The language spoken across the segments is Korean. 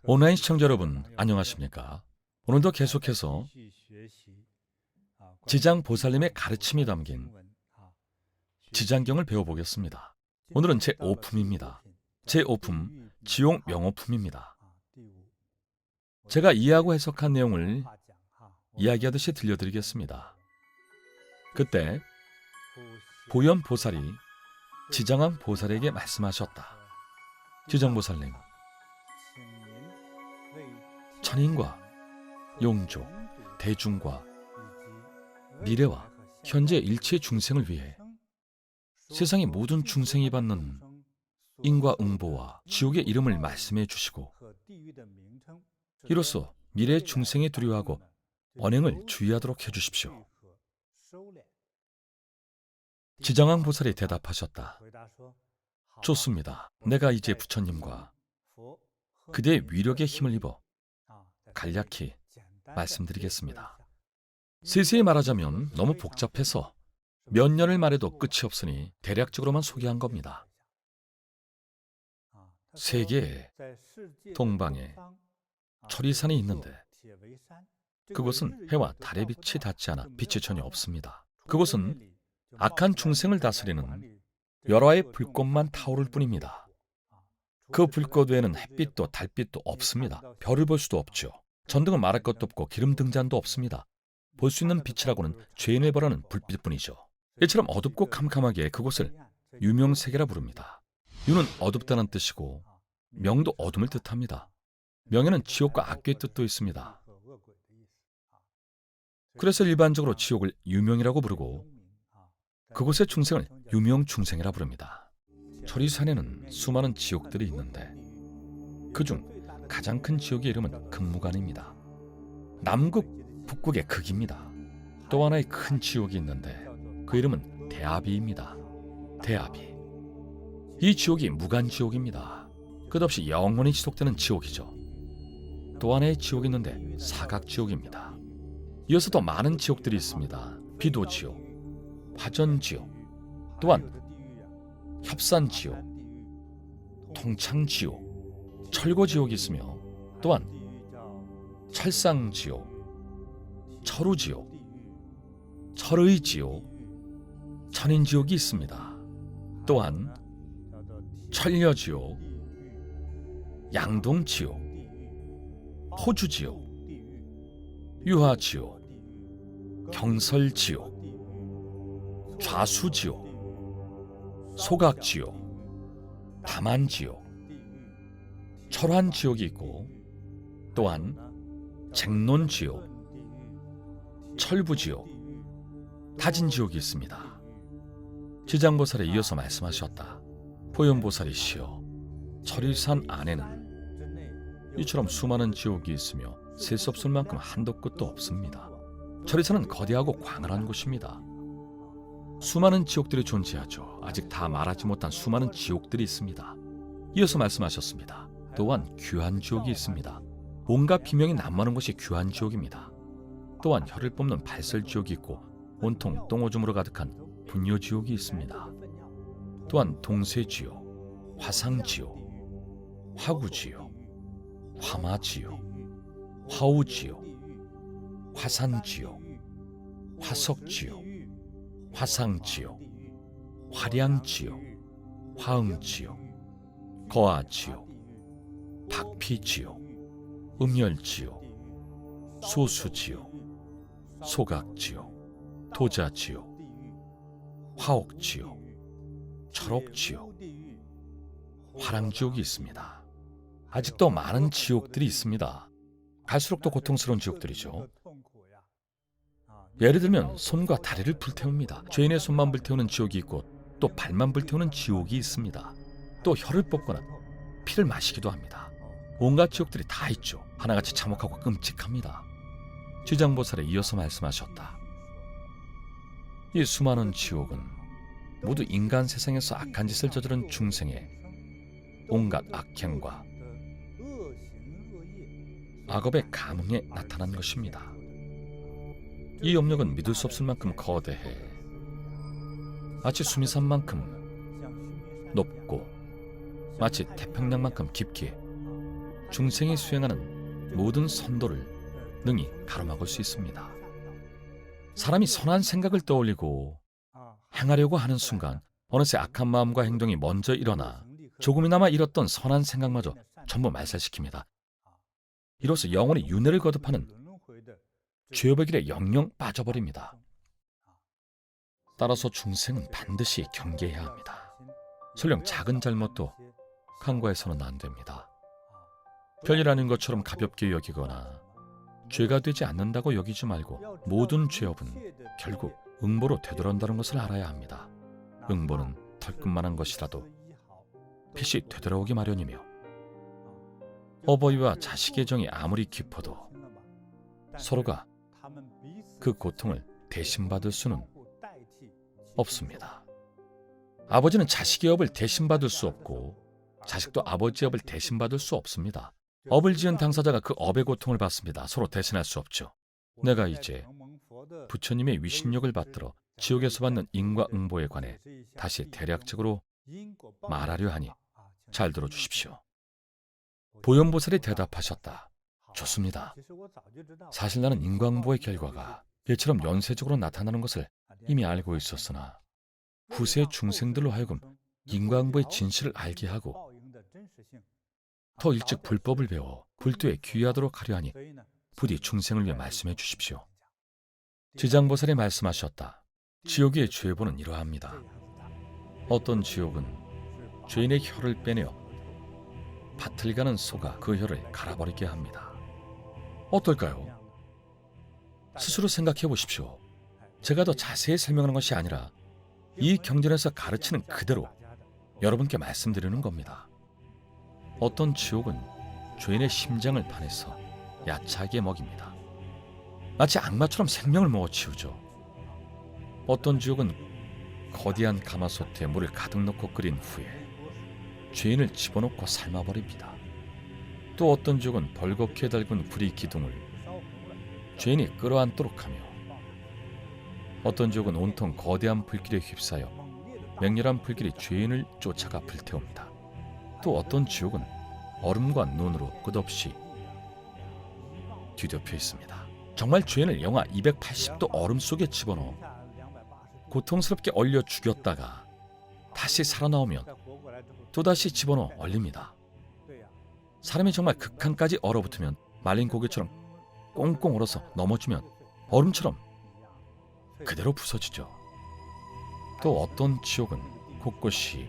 온라인 시청자 여러분, 안녕하십니까? 오늘도 계속해서 지장보살님의 가르침이 담긴 지장경을 배워보겠습니다. 오늘은 제5품입니다. 제5품, 지옥명호품입니다. 제가 이해하고 해석한 내용을 이야기하듯이 들려드리겠습니다. 그때 보현보살이 지장왕보살에게 말씀하셨다. 지장보살님, 천인과 용족, 대중과 미래와 현재 일체 중생을 위해 세상의 모든 중생이 받는 인과응보와 지옥의 이름을 말씀해 주시고, 이로써 미래 중생이 두려워하고 언행을 주의하도록 해주십시오. 지장왕보살이 대답하셨다. 좋습니다. 내가 이제 부처님과 그대의 위력의 힘을 입어 간략히 말씀드리겠습니다. 세세히 말하자면 너무 복잡해서 몇 년을 말해도 끝이 없으니 대략적으로만 소개한 겁니다. 세계에 동방에 철이산이 있는데 그곳은 해와 달의 빛이 닿지 않아 빛이 전혀 없습니다. 그곳은 악한 중생을 다스리는 열화의 불꽃만 타오를 뿐입니다. 그 불꽃 외에는 햇빛도 달빛도 없습니다. 별을 볼 수도 없죠. 전등은 말할 것도 없고 기름 등잔도 없습니다. 볼 수 있는 빛이라고는 죄인을 벌하는 불빛뿐이죠. 이처럼 어둡고 캄캄하기에 그곳을 유명세계라 부릅니다. 유는 어둡다는 뜻이고 명도 어둠을 뜻합니다. 명에는 지옥과 악귀의 뜻도 있습니다. 그래서 일반적으로 지옥을 유명이라고 부르고 그곳의 중생을 유명중생이라 부릅니다. 철이산에는 수많은 지옥들이 있는데 그중 가장 큰 지옥의 이름은 금무간입니다. 남극, 북극의 극입니다. 또 하나의 큰 지옥이 있는데 그 이름은 대아비입니다. 대아비. 이 지옥이 무간지옥입니다. 끝없이 영원히 지속되는 지옥이죠. 또 하나의 지옥이 있는데 사각지옥입니다. 이어서 더 많은 지옥들이 있습니다. 비도지옥, 화전지옥, 또한 협산지옥, 통창지옥, 철고지옥이 있으며 또한 철상지옥, 철우지옥, 철의지옥, 천인지옥이 있습니다. 또한 천려지옥, 양동지옥, 호주지옥, 유화지옥, 경설지옥, 좌수지옥, 소각지옥, 다만지옥, 철환지옥이 있고 또한 쟁론지옥, 철부지옥, 타진지옥이 있습니다. 지장보살에 이어서 말씀하셨다. 보현보살이시여, 철이산 안에는 이처럼 수많은 지옥이 있으며 셀 수 없을 만큼 한도 끝도 없습니다. 철이산은 거대하고 광활한 곳입니다. 수많은 지옥들이 존재하죠. 아직 다 말하지 못한 수많은 지옥들이 있습니다. 이어서 말씀하셨습니다. 또한 귀환지옥이 있습니다. 온갖 비명이 난무하는 곳이 귀환지옥입니다. 또한 혀를 뽑는 발설지옥이 있고 온통 똥오줌으로 가득한 분뇨지옥이 있습니다. 또한 동세지옥, 화상지옥, 화구지옥, 화마지옥, 화우지옥, 화산지옥, 화석지옥, 화상지옥, 화량지옥, 화응지옥, 거아지옥, 박피지옥, 음열지옥, 소수지옥, 소각지옥, 도자지옥, 화옥지옥, 철옥지옥, 화랑지옥이 있습니다. 아직도 많은 지옥들이 있습니다. 갈수록 더 고통스러운 지옥들이죠. 예를 들면 손과 다리를 불태웁니다. 죄인의 손만 불태우는 지옥이 있고 또 발만 불태우는 지옥이 있습니다. 또 혀를 뽑거나 피를 마시기도 합니다. 온갖 지옥들이 다 있죠. 하나같이 참혹하고 끔찍합니다. 지장보살에 이어서 말씀하셨다. 이 수많은 지옥은 모두 인간 세상에서 악한 짓을 저지른 중생의 온갖 악행과 악업의 감흥에 나타난 것입니다. 이 업력은 믿을 수 없을 만큼 거대해 마치 수미산만큼 높고 마치 태평양만큼 깊게 중생이 수행하는 모든 선도를 능히 가로막을 수 있습니다. 사람이 선한 생각을 떠올리고 행하려고 하는 순간 어느새 악한 마음과 행동이 먼저 일어나 조금이나마 잃었던 선한 생각마저 전부 말살시킵니다. 이로써 영원히 윤회를 거듭하는 죄업의 길에 영영 빠져버립니다. 따라서 중생은 반드시 경계해야 합니다. 설령 작은 잘못도 간과해서는 안 됩니다. 별일 아닌 것처럼 가볍게 여기거나 죄가 되지 않는다고 여기지 말고 모든 죄업은 결국 응보로 되돌아온다는 것을 알아야 합니다. 응보는 털끝만한 것이라도 빛이 되돌아오기 마련이며 어버이와 자식의 정이 아무리 깊어도 서로가 그 고통을 대신받을 수는 없습니다. 아버지는 자식의 업을 대신받을 수 없고 자식도 아버지의 업을 대신받을 수 없습니다. 업을 지은 당사자가 그 업의 고통을 받습니다. 서로 대신할 수 없죠. 내가 이제 부처님의 위신력을 받들어 지옥에서 받는 인과응보에 관해 다시 대략적으로 말하려 하니 잘 들어주십시오. 보현보살이 대답하셨다. 좋습니다. 사실 나는 인과응보의 결과가 이처럼 연쇄적으로 나타나는 것을 이미 알고 있었으나 후세 중생들로 하여금 인과응보의 진실을 알게 하고 더 일찍 불법을 배워 불도에 귀하도록 하려 하니 부디 중생을 위해 말씀해 주십시오. 지장보살이 말씀하셨다. 지옥의 죄보는 이러합니다. 어떤 지옥은 죄인의 혀를 빼내어 밭을 가는 소가 그 혀를 갈아버리게 합니다. 어떨까요? 스스로 생각해 보십시오. 제가 더 자세히 설명하는 것이 아니라 이 경전에서 가르치는 그대로 여러분께 말씀드리는 겁니다. 어떤 지옥은 죄인의 심장을 파내서 야차게 먹입니다. 마치 악마처럼 생명을 먹어치우죠. 어떤 지옥은 거대한 가마솥에 물을 가득 넣고 끓인 후에 죄인을 집어넣고 삶아버립니다. 또 어떤 지옥은 벌겋게 달군 구리 기둥을 죄인이 끌어안도록 하며 어떤 지옥은 온통 거대한 불길에 휩싸여 맹렬한 불길이 죄인을 쫓아가 불태웁니다. 또 어떤 지옥은 얼음과 눈으로 끝없이 뒤덮여 있습니다. 정말 죄인을 영하 280도 얼음 속에 집어넣어 고통스럽게 얼려 죽였다가 다시 살아나오면 또다시 집어넣어 얼립니다. 사람이 정말 극한까지 얼어붙으면 말린 고기처럼 꽁꽁 얼어서 넘어지면 얼음처럼 그대로 부서지죠. 또 어떤 지옥은 곳곳이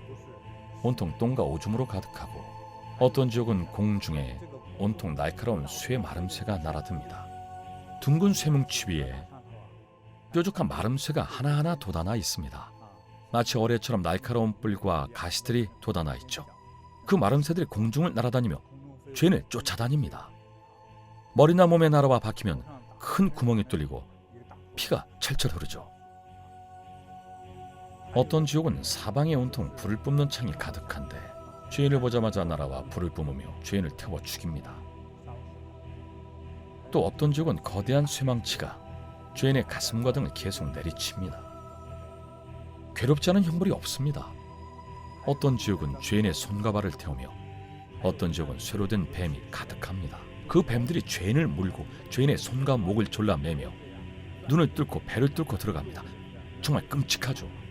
온통 똥과 오줌으로 가득하고 어떤 지옥은 공중에 온통 날카로운 쇠 마름쇠가 날아듭니다. 둥근 쇠뭉치 위에 뾰족한 마름쇠가 하나하나 돋아나 있습니다. 마치 어뢰처럼 날카로운 뿔과 가시들이 돋아나 있죠. 그 마름새들이 공중을 날아다니며 죄인을 쫓아다닙니다. 머리나 몸에 날아와 박히면 큰 구멍이 뚫리고 피가 철철 흐르죠. 어떤 지옥은 사방에 온통 불을 뿜는 창이 가득한데 죄인을 보자마자 날아와 불을 뿜으며 죄인을 태워 죽입니다. 또 어떤 지옥은 거대한 쇠망치가 죄인의 가슴과 등을 계속 내리칩니다. 괴롭지 않은 형벌이 없습니다. 어떤 지옥은 죄인의 손과 발을 태우며 어떤 지옥은 쇠로 된 뱀이 가득합니다. 그 뱀들이 죄인을 물고 죄인의 손과 목을 졸라매며 눈을 뚫고 배를 뚫고 들어갑니다. 정말 끔찍하죠.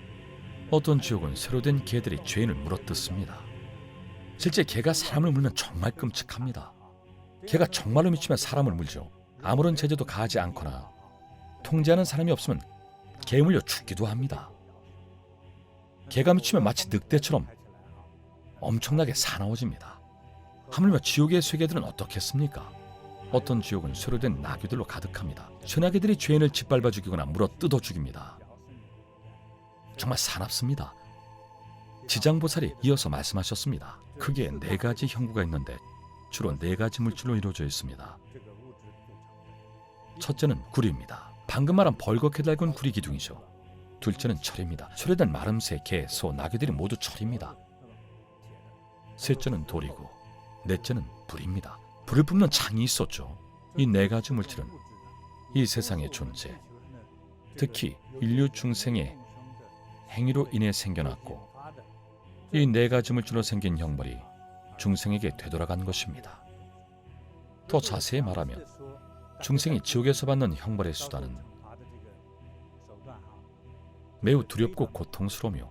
어떤 지옥은 쇠로 된 개들이 죄인을 물어뜯습니다. 실제 개가 사람을 물면 정말 끔찍합니다. 개가 정말로 미치면 사람을 물죠. 아무런 제재도 가하지 않거나 통제하는 사람이 없으면 개 물려 죽기도 합니다. 개가 미치면 마치 늑대처럼 엄청나게 사나워집니다. 하물며 지옥의 쇠개들은 어떻겠습니까? 어떤 지옥은 쇠로 된 나귀들로 가득합니다. 쇠나귀들이 죄인을 짓밟아 죽이거나 물어 뜯어 죽입니다. 정말 사납습니다. 지장보살이 이어서 말씀하셨습니다. 크게 4가지 형구가 있는데 주로 4가지 물질로 이루어져 있습니다. 첫째는 구리입니다. 방금 말한 벌겋게 달군 구리 기둥이죠. 둘째는 철입니다. 철에 든 마름새, 개, 소, 나귀들이 모두 철입니다. 셋째는 돌이고 넷째는 불입니다. 불을 뿜는 창이 있었죠. 이 4가지 물질은 이 세상의 존재, 특히 인류 중생의 행위로 인해 생겨났고 이 4가지 물질로 생긴 형벌이 중생에게 되돌아간 것입니다. 더 자세히 말하면 중생이 지옥에서 받는 형벌의 수단은 매우 두렵고 고통스러우며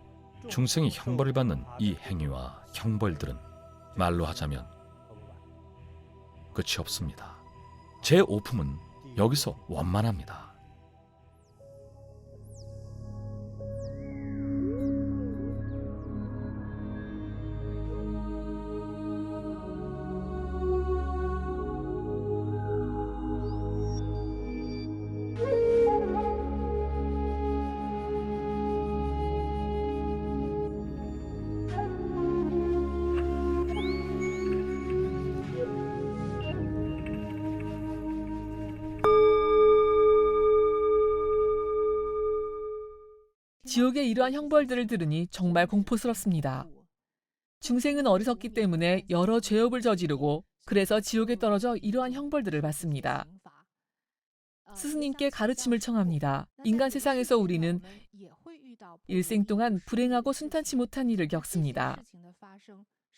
중생이 형벌을 받는 이 행위와 형벌들은 말로 하자면 끝이 없습니다. 제 오품은 여기서 원만합니다. 지옥의 이러한 형벌들을 들으니 정말 공포스럽습니다. 중생은 어리석기 때문에 여러 죄업을 저지르고 그래서 지옥에 떨어져 이러한 형벌들을 받습니다. 스승님께 가르침을 청합니다. 인간 세상에서 우리는 일생 동안 불행하고 순탄치 못한 일을 겪습니다.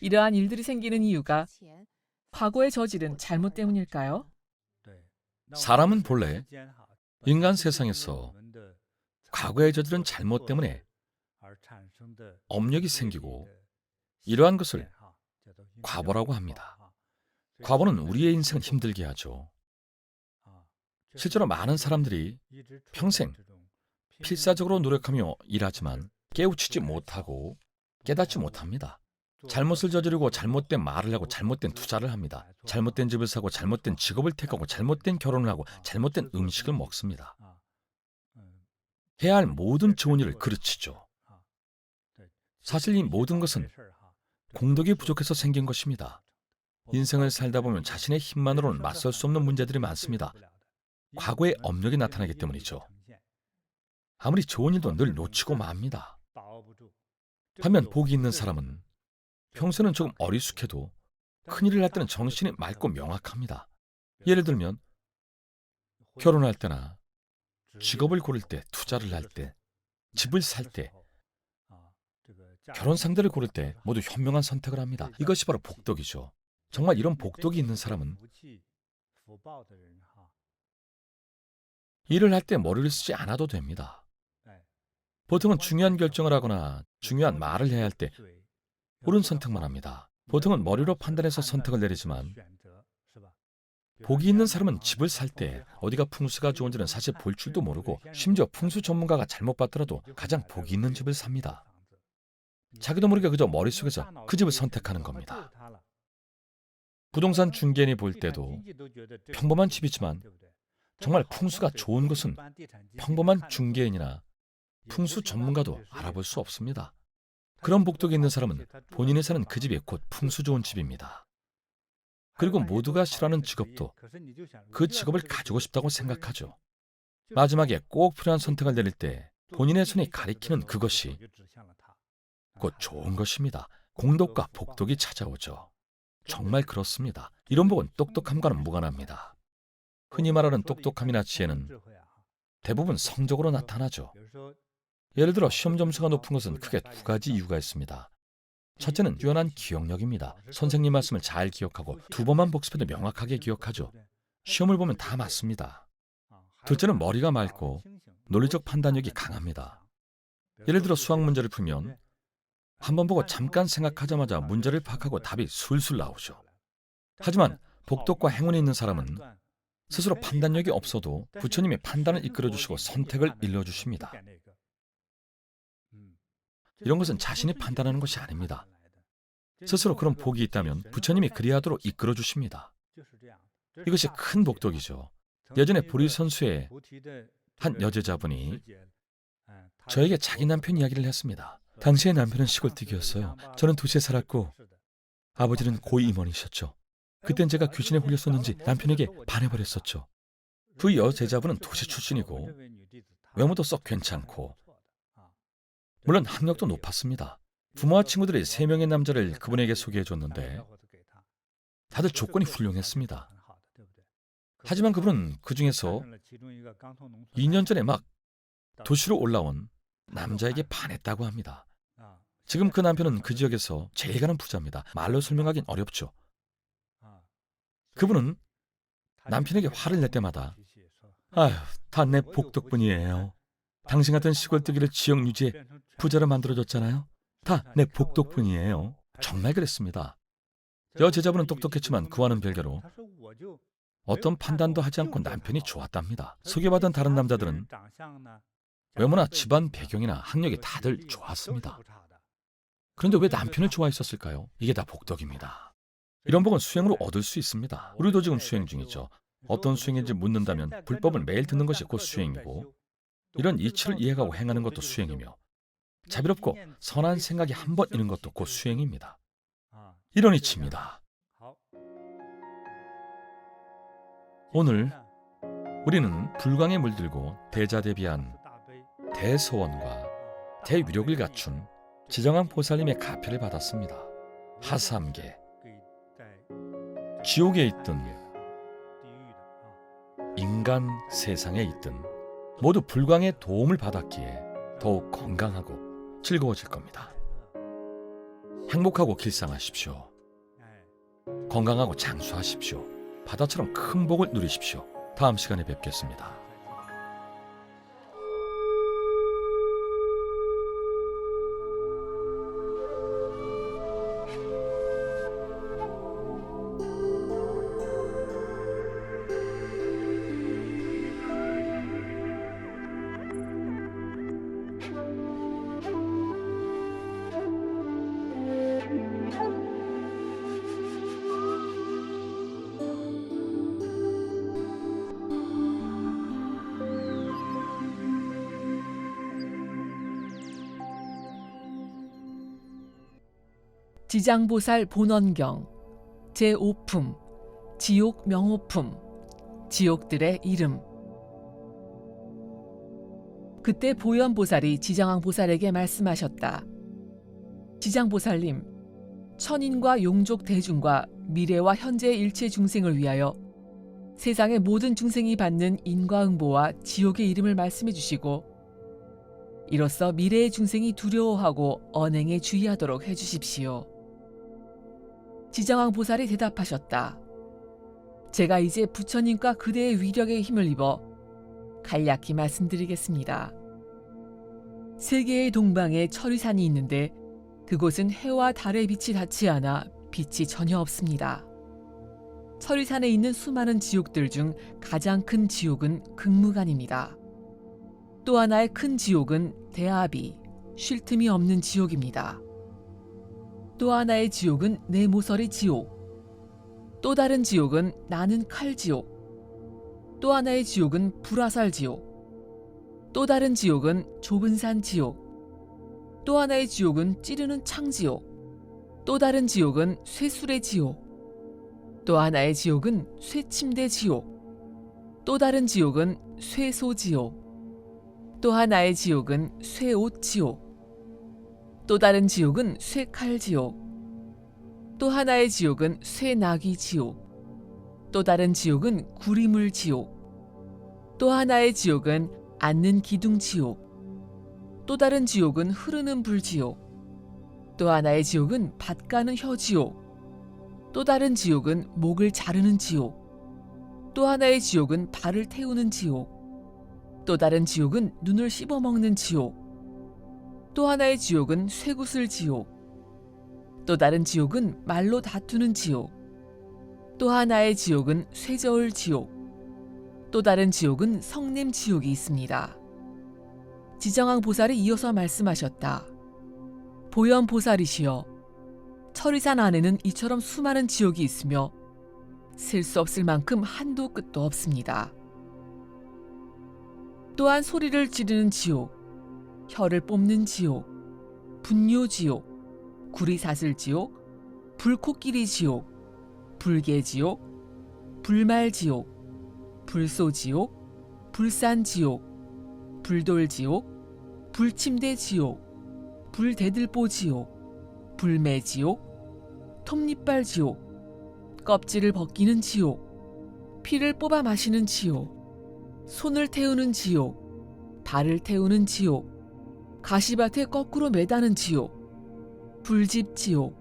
이러한 일들이 생기는 이유가 과거에 저지른 잘못 때문일까요? 사람은 본래 인간 세상에서 과거에 저지른 잘못 때문에 업력이 생기고 이러한 것을 과보라고 합니다. 과보는 우리의 인생을 힘들게 하죠. 실제로 많은 사람들이 평생 필사적으로 노력하며 일하지만 깨우치지 못하고 깨닫지 못합니다. 잘못을 저지르고 잘못된 말을 하고 잘못된 투자를 합니다. 잘못된 집을 사고 잘못된 직업을 택하고 잘못된 결혼을 하고 잘못된 음식을 먹습니다. 해야 할 모든 좋은 일을 그르치죠. 사실 이 모든 것은 공덕이 부족해서 생긴 것입니다. 인생을 살다 보면 자신의 힘만으로는 맞설 수 없는 문제들이 많습니다. 과거의 업력이 나타나기 때문이죠. 아무리 좋은 일도 늘 놓치고 맙니다. 반면 복이 있는 사람은 평소에는 조금 어리숙해도 큰일을 할 때는 정신이 맑고 명확합니다. 예를 들면 결혼할 때나 직업을 고를 때, 투자를 할 때, 집을 살 때, 결혼 상대를 고를 때 모두 현명한 선택을 합니다. 이것이 바로 복덕이죠. 정말 이런 복덕이 있는 사람은 일을 할 때 머리를 쓰지 않아도 됩니다. 보통은 중요한 결정을 하거나 중요한 말을 해야 할 때 옳은 선택만 합니다. 보통은 머리로 판단해서 선택을 내리지만 복이 있는 사람은 집을 살 때 어디가 풍수가 좋은지는 사실 볼 줄도 모르고 심지어 풍수 전문가가 잘못 봤더라도 가장 복이 있는 집을 삽니다. 자기도 모르게 그저 머릿속에서 그 집을 선택하는 겁니다. 부동산 중개인이 볼 때도 평범한 집이지만 정말 풍수가 좋은 것은 평범한 중개인이나 풍수 전문가도 알아볼 수 없습니다. 그런 복덕이 있는 사람은 본인이 사는 그 집이 곧 풍수 좋은 집입니다. 그리고 모두가 싫어하는 직업도 그 직업을 가지고 싶다고 생각하죠. 마지막에 꼭 필요한 선택을 내릴 때 본인의 손이 가리키는 그것이 곧 좋은 것입니다. 공덕과 복덕이 찾아오죠. 정말 그렇습니다. 이런 복은 똑똑함과는 무관합니다. 흔히 말하는 똑똑함이나 지혜는 대부분 성적으로 나타나죠. 예를 들어 시험 점수가 높은 것은 크게 두 가지 이유가 있습니다. 첫째는 뛰어난 기억력입니다. 선생님 말씀을 잘 기억하고 두 번만 복습해도 명확하게 기억하죠. 시험을 보면 다 맞습니다. 둘째는 머리가 맑고 논리적 판단력이 강합니다. 예를 들어 수학 문제를 풀면 한 번 보고 잠깐 생각하자마자 문제를 파악하고 답이 술술 나오죠. 하지만 복덕과 행운이 있는 사람은 스스로 판단력이 없어도 부처님이 판단을 이끌어주시고 선택을 일러주십니다. 이런 것은 자신이 판단하는 것이 아닙니다. 스스로 그런 복이 있다면 부처님이 그리하도록 이끌어 주십니다. 이것이 큰 복덕이죠. 예전에 보리선수의 한 여제자분이 저에게 자기 남편 이야기를 했습니다. 당시의 남편은 시골뜨기였어요. 저는 도시에 살았고 아버지는 고위 임원이셨죠. 그땐 제가 귀신에 홀렸었는지 남편에게 반해버렸었죠. 그 여제자분은 도시 출신이고 외모도 썩 괜찮고 물론 학력도 높았습니다. 부모와 친구들이 3명의 남자를 그분에게 소개해줬는데 다들 조건이 훌륭했습니다. 하지만 그분은 그 중에서 2년 전에 막 도시로 올라온 남자에게 반했다고 합니다. 지금 그 남편은 그 지역에서 제일 가는 부자입니다. 말로 설명하긴 어렵죠. 그분은 남편에게 화를 낼 때마다 아휴, 다 내 복 덕분이에요. 당신 같은 시골뜨기를 지역 유지에 부자로 만들어줬잖아요. 다 내 복 덕분이에요. 정말 그랬습니다. 여제자분은 똑똑했지만 그와는 별개로 어떤 판단도 하지 않고 남편이 좋았답니다. 소개받은 다른 남자들은 외모나 집안 배경이나 학력이 다들 좋았습니다. 그런데 왜 남편을 좋아했었을까요? 이게 다 복덕입니다. 이런 복은 수행으로 얻을 수 있습니다. 우리도 지금 수행 중이죠. 어떤 수행인지 묻는다면 불법을 매일 듣는 것이 곧 수행이고, 이런 이치를 이해하고 행하는 것도 수행이며, 자비롭고 선한 생각이 한 번 있는 것도 곧 수행입니다. 이런 이치입니다. 오늘 우리는 불광에 물들고 대자대비한 대소원과 대위력을 갖춘 지정왕 보살님의 가표를 받았습니다. 하삼계, 지옥에 있든 인간 세상에 있든 모두 불광의 도움을 받았기에 더욱 건강하고 즐거워질 겁니다. 행복하고 길상하십시오. 건강하고 장수하십시오. 바다처럼 큰 복을 누리십시오. 다음 시간에 뵙겠습니다. 지장보살 본원경 제5품 지옥 명호품 지옥들의 이름. 그때 보현보살이 지장왕보살에게 말씀하셨다. 지장보살님, 천인과 용족 대중과 미래와 현재의 일체 중생을 위하여 세상의 모든 중생이 받는 인과응보와 지옥의 이름을 말씀해 주시고, 이로써 미래의 중생이 두려워하고 언행에 주의하도록 해주십시오. 지장왕 보살이 대답하셨다. 제가 이제 부처님과 그대의 위력에 힘을 입어 간략히 말씀드리겠습니다. 세계의 동방에 철위산이 있는데 그곳은 해와 달의 빛이 닿지 않아 빛이 전혀 없습니다. 철위산에 있는 수많은 지옥들 중 가장 큰 지옥은 극무간입니다. 또 하나의 큰 지옥은 대아비, 쉴 틈이 없는 지옥입니다. 또 하나의 지옥은 내모서리 지옥, 또 다른 지옥은 나는 칼 지옥, 또 하나의 지옥은 불화살 지옥, 또 다른 지옥은 좁은 산 지옥, 또 하나의 지옥은 찌르는 창 지옥, 또 다른 지옥은 쇠술의 지옥, 또 하나의 지옥은 쇠침대 지옥, 또 다른 지옥은 쇠소 지옥, 또 하나의 지옥은 쇠옷 지옥, 또 다른 지옥은 쇠칼 지옥, 또 하나의 지옥은 쇠나귀 지옥, 또 다른 지옥은 구리물 지옥, 또 하나의 지옥은 앉는 기둥 지옥, 또 다른 지옥은 흐르는 불 지옥, 또 하나의 지옥은 밭 가는 혀 지옥, 또 다른 지옥은 목을 자르는 지옥, 또 하나의 지옥은 발을 태우는 지옥, 또 다른 지옥은 눈을 씹어먹는 지옥, 또 하나의 지옥은 쇠구슬 지옥, 또 다른 지옥은 말로 다투는 지옥, 또 하나의 지옥은 쇠저을 지옥, 또 다른 지옥은 성냄 지옥이 있습니다. 지정왕 보살이 이어서 말씀하셨다. 보현 보살이시여, 철위산 안에는 이처럼 수많은 지옥이 있으며 셀 수 없을 만큼 한도 끝도 없습니다. 또한 소리를 지르는 지옥, 혀를 뽑는 지옥, 분뇨 지옥, 구리사슬 지옥, 불코끼리 지옥, 불개 지옥, 불말 지옥, 불소 지옥, 불산 지옥, 불돌 지옥, 불침대 지옥, 불대들보 지옥, 불매 지옥, 톱니발 지옥, 껍질을 벗기는 지옥, 피를 뽑아 마시는 지옥, 손을 태우는 지옥, 발을 태우는 지옥, 가시밭에 거꾸로 매다는 지옥, 불집 지옥,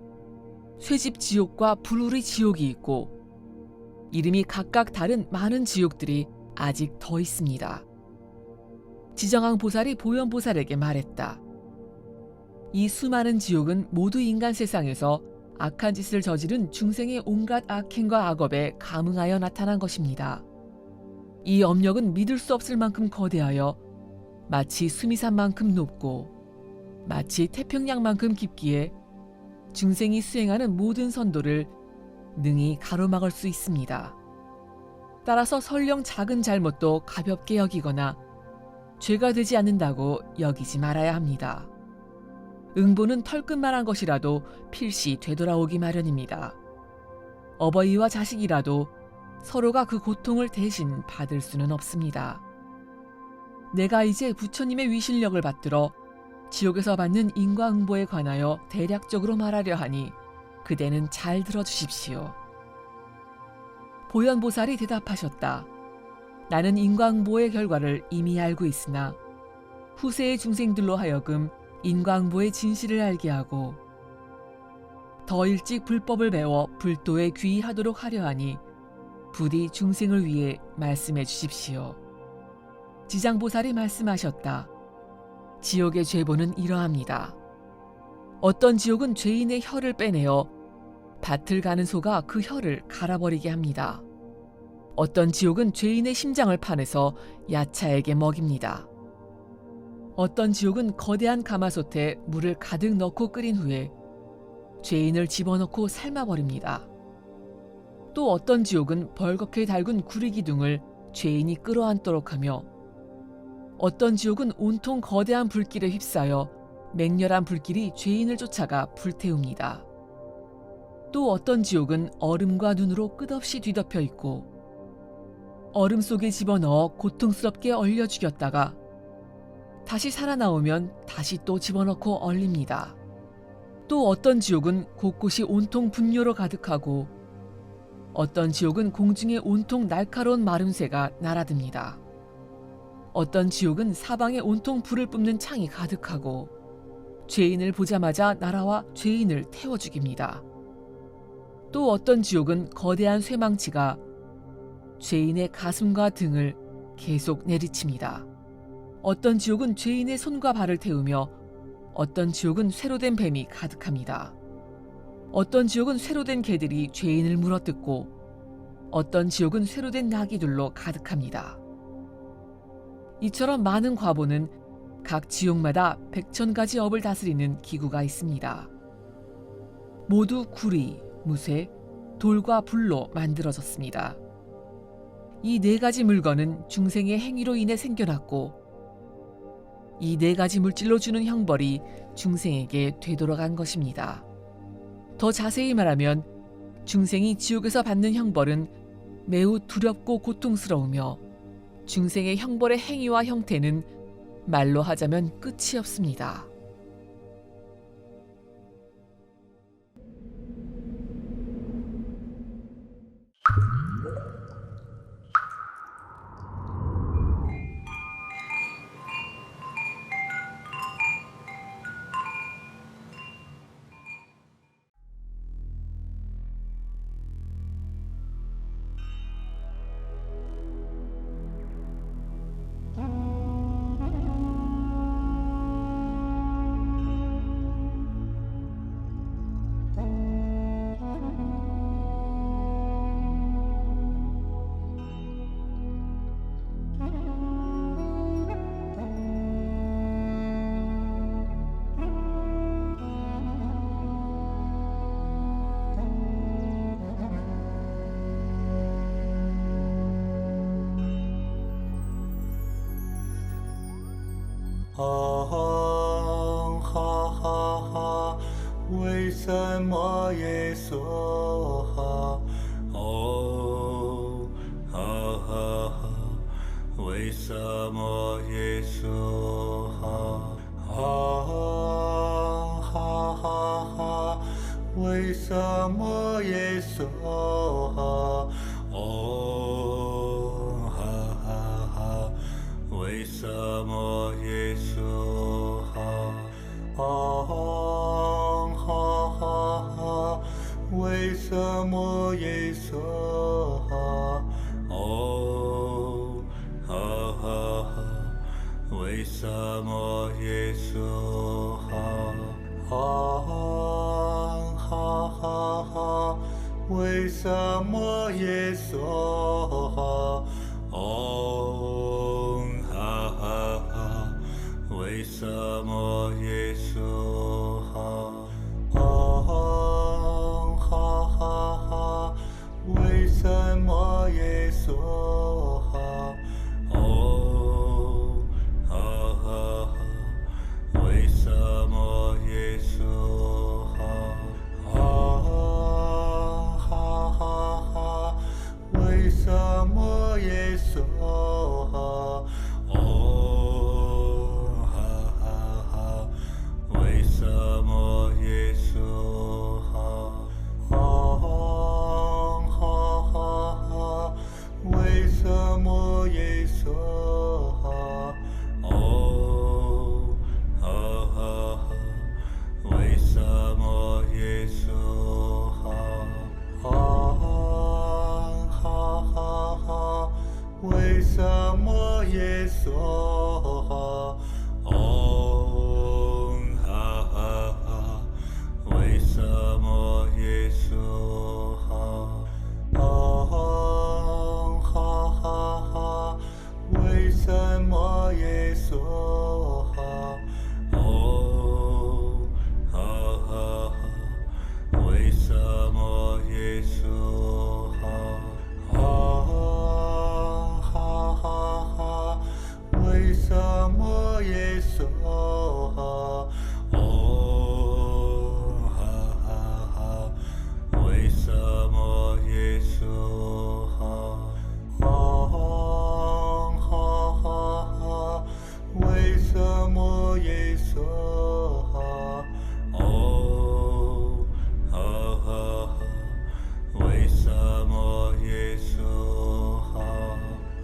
쇠집 지옥과 불우리 지옥이 있고, 이름이 각각 다른 많은 지옥들이 아직 더 있습니다. 지정왕 보살이 보현 보살에게 말했다. 이 수많은 지옥은 모두 인간 세상에서 악한 짓을 저지른 중생의 온갖 악행과 악업에 감응하여 나타난 것입니다. 이 업력은 믿을 수 없을 만큼 거대하여 마치 수미산만큼 높고 마치 태평양만큼 깊기에 중생이 수행하는 모든 선도를 능히 가로막을 수 있습니다. 따라서 설령 작은 잘못도 가볍게 여기거나 죄가 되지 않는다고 여기지 말아야 합니다. 응보는 털끝만한 것이라도 필시 되돌아오기 마련입니다. 어버이와 자식이라도 서로가 그 고통을 대신 받을 수는 없습니다. 내가 이제 부처님의 위실력을 받들어 지옥에서 받는 인과응보에 관하여 대략적으로 말하려 하니 그대는 잘 들어주십시오. 보현보살이 대답하셨다. 나는 인과응보의 결과를 이미 알고 있으나 후세의 중생들로 하여금 인과응보의 진실을 알게 하고 더 일찍 불법을 배워 불도에 귀의하도록 하려 하니 부디 중생을 위해 말씀해 주십시오. 지장보살이 말씀하셨다. 지옥의 죄보는 이러합니다. 어떤 지옥은 죄인의 혀를 빼내어 밭을 가는 소가 그 혀를 갈아버리게 합니다. 어떤 지옥은 죄인의 심장을 파내서 야차에게 먹입니다. 어떤 지옥은 거대한 가마솥에 물을 가득 넣고 끓인 후에 죄인을 집어넣고 삶아버립니다. 또 어떤 지옥은 벌겋게 달군 구리기둥을 죄인이 끌어안도록 하며 어떤 지옥은 온통 거대한 불길에 휩싸여 맹렬한 불길이 죄인을 쫓아가 불태웁니다. 또 어떤 지옥은 얼음과 눈으로 끝없이 뒤덮여 있고 얼음 속에 집어넣어 고통스럽게 얼려 죽였다가 다시 살아나오면 다시 또 집어넣고 얼립니다. 또 어떤 지옥은 곳곳이 온통 분뇨로 가득하고 어떤 지옥은 공중에 온통 날카로운 마름새가 날아듭니다. 어떤 지옥은 사방에 온통 불을 뿜는 창이 가득하고 죄인을 보자마자 날아와 죄인을 태워 죽입니다. 또 어떤 지옥은 거대한 쇠망치가 죄인의 가슴과 등을 계속 내리칩니다. 어떤 지옥은 죄인의 손과 발을 태우며 어떤 지옥은 쇠로 된 뱀이 가득합니다. 어떤 지옥은 쇠로 된 개들이 죄인을 물어뜯고 어떤 지옥은 쇠로 된 나귀들로 가득합니다. 이처럼 많은 과보는 각 지옥마다 100,000가지 업을 다스리는 기구가 있습니다. 모두 구리, 무쇠, 돌과 불로 만들어졌습니다. 이 네 가지 물건은 중생의 행위로 인해 생겨났고 이 네 가지 물질로 주는 형벌이 중생에게 되돌아간 것입니다. 더 자세히 말하면 중생이 지옥에서 받는 형벌은 매우 두렵고 고통스러우며 중생의 형벌의 행위와 형태는 말로 하자면 끝이 없습니다. 하하하 为什么耶梭哈哦哈哈哈为什么耶梭哈哈哈哈为什么耶梭哈哦哈哈哈为什么耶梭哈哦哈哈哈为什么耶梭哈什么耶稣哈？哈哈哈！为什么耶稣哈？哈哈哈！为什么耶稣哈？哈哈哈！为什么耶稣哈？哈哈哈！为什么耶稣哈？哈哈哈！为什么耶稣哈？哈哈哈！为什么耶稣哈？哈哈哈！为什么耶稣哈？哈哈哈！为什么耶稣哈？哈哈哈！为什么耶稣哈？哈哈哈！为什么耶稣哈？哈哈哈！为什么耶稣哈？哈哈哈！为什么耶稣哈？哈哈哈！为什么耶稣哈？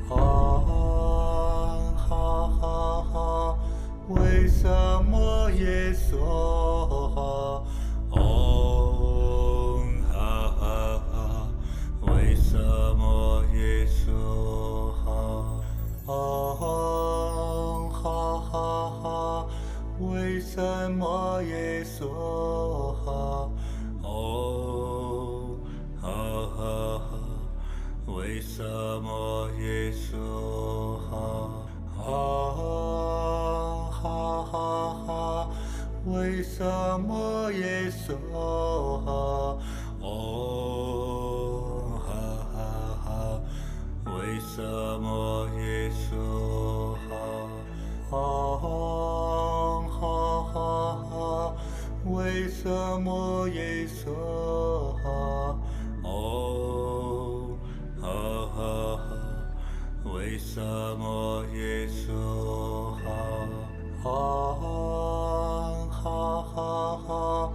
哈哈哈！为什么耶稣哈？哈哈！为什么耶稣哈？哈哈！为什么耶稣哈？哈哈！为什么耶稣哈？哈哈！为什么耶稣哈？哈哈！为什么耶稣哈？哈哈！为什么耶稣哈？哈哈！为什么耶稣哈？哈哈！为什么耶稣哈？哈哈！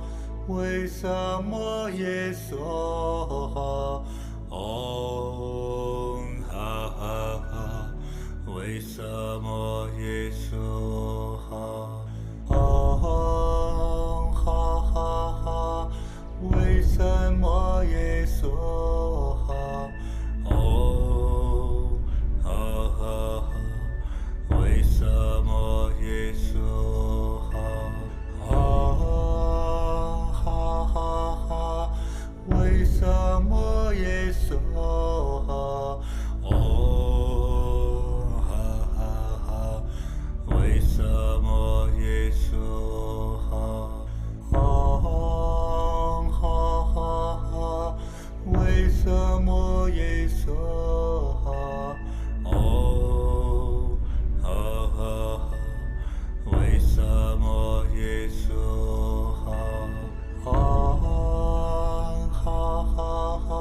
为什么耶稣哈？哈哈！为什么耶稣哈？哈哈！为什么耶稣哈？哈哈！为什么耶稣哈？哈哈！为什么耶稣哈？哈哈！为什么耶稣哈？哈哈！为什么耶稣哈？哈！为什么耶稣哈？哈！为什么耶稣哈？哈！为什么耶稣哈？哈！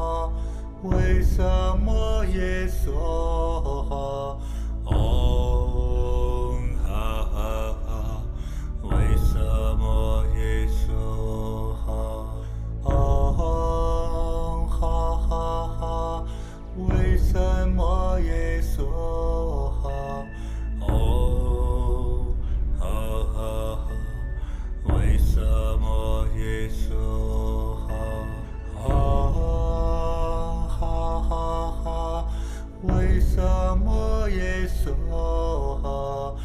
为什么耶稣哈？为什么耶稣哈？为什么耶稣哈？为什么耶稣哈？为什么耶稣哈？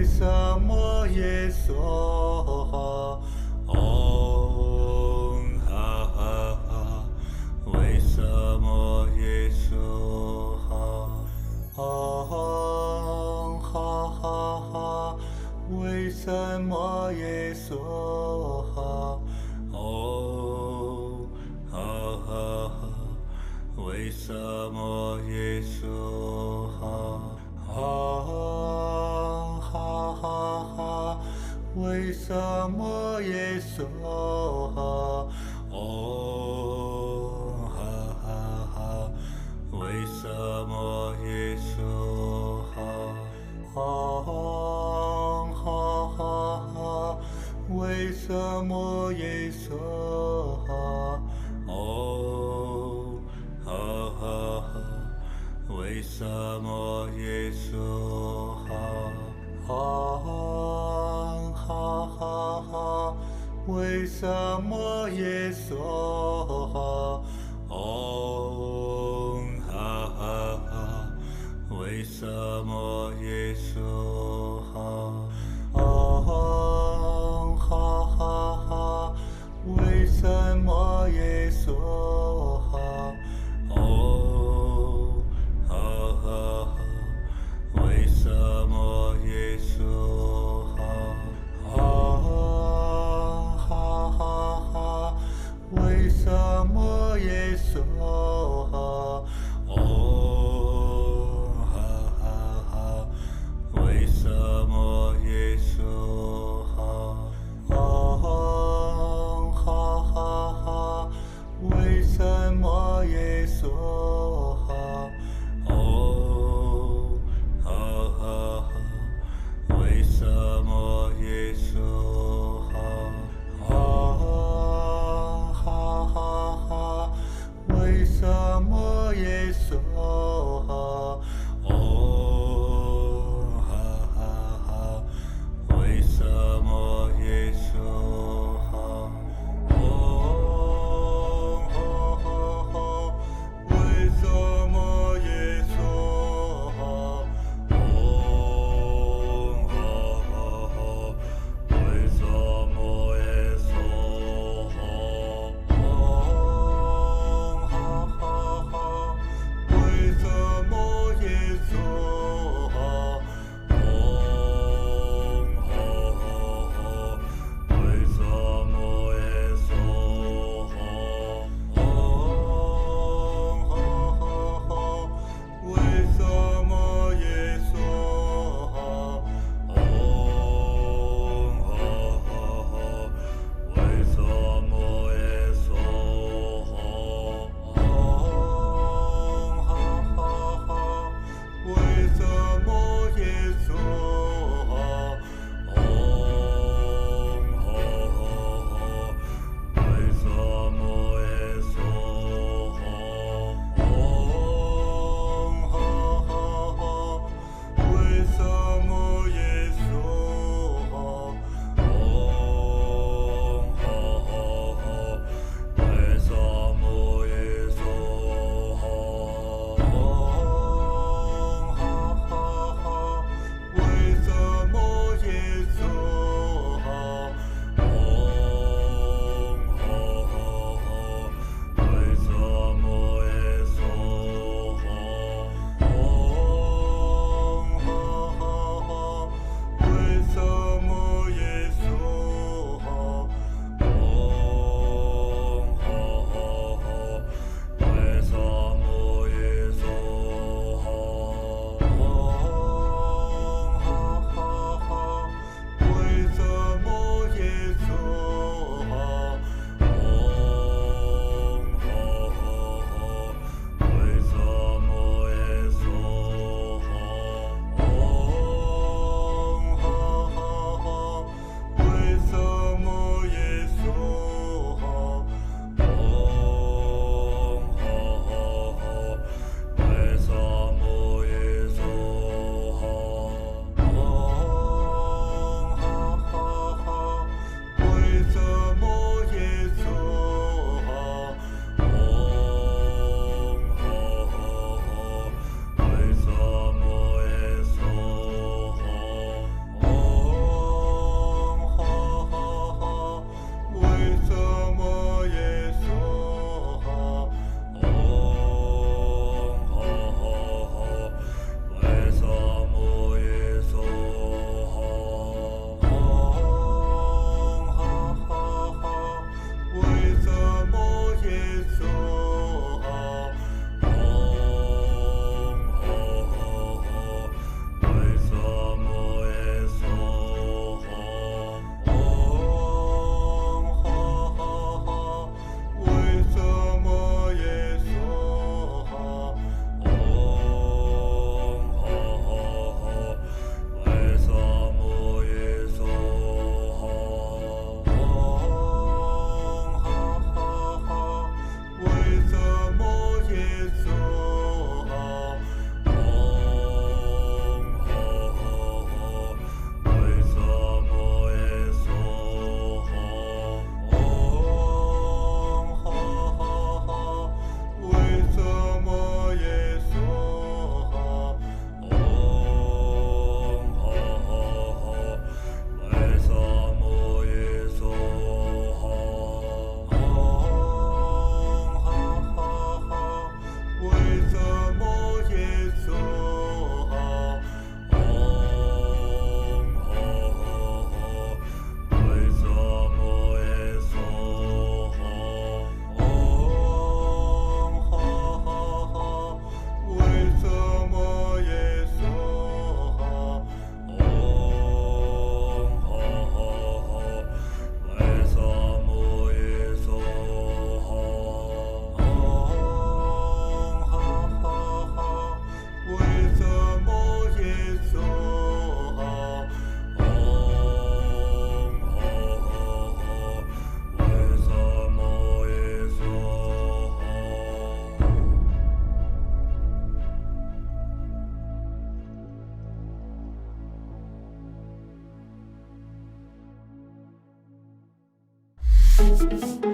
为什么耶稣？哦，哈哈哈，为什么耶稣？哦，哈哈哈，为什么耶稣？哦，哈哈哈，为什么耶稣？哦，哈哈哈，为什么耶稣？哦，哈哈哈，为什么耶稣？哦，哈哈哈，为什么耶稣？哦，哈哈哈，为什么耶稣？哦，哈哈哈，为什么耶稣？哦，哈哈哈，为什么耶稣？哦，哈哈哈，为什么耶稣？哦，哈哈哈，为什么耶稣？哦，哈哈哈，为什么耶稣？哦，哈哈哈，为什么？ 하